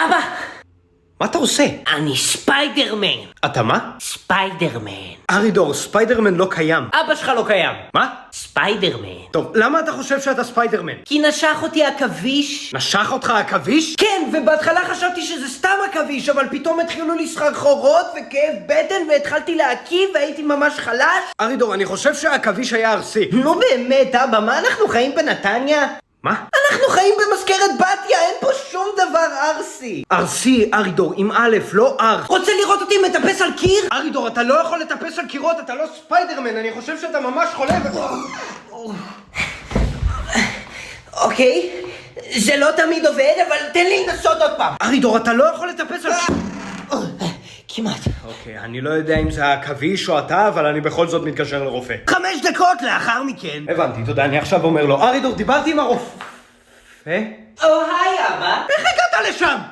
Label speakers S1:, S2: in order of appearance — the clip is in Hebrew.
S1: אבא!
S2: מה אתה עושה?
S1: אני ספיידרמן.
S2: אתה מה?
S1: ספיידרמן.
S2: ארידור, ספיידרמן לא קיים.
S1: אבא שלך לא קיים.
S2: מה?
S1: ספיידרמן.
S2: טוב, למה אתה חושב שאתה ספיידרמן?
S1: כי נשך אותי עכביש.
S2: נשך אותך עכביש?
S1: כן, ובהתחלה חשבתי שזה סתם עכביש, אבל פתאום התחילו לי סחרחורות וכאב בטן והתחלתי להקיא והייתי ממש חלש.
S2: ארידור, אני חושב שהעכביש היה ארסי.
S1: נו באמת, אבא, מה אנחנו חיים בנתניה?
S2: מה?
S1: אנחנו חיים במזכרת בתיה, אין פה שום דבר ארסי.
S2: ארסי, ארידור, עם א', לא אר.
S1: רוצה לראות אותי מטפס על קיר?
S2: ארידור, אתה לא יכול לטפס על קירות, אתה לא ספיידרמן, אני חושב שאתה ממש חולה
S1: אוקיי, זה לא תמיד עובד, אבל תן לי לנסות עוד פעם.
S2: ארידור, אתה לא יכול לטפס על
S1: כמעט.
S2: אוקיי, אני לא יודע אם זה העכביש או אתה, אבל אני בכל זאת מתקשר לרופא.
S1: 5 דקות לאחר מכן.
S2: הבנתי, תודה, אני עכשיו אומר לו, ארידור, דיברתי עם הרופא.
S1: היי אבא.
S2: איך הגעת לשם?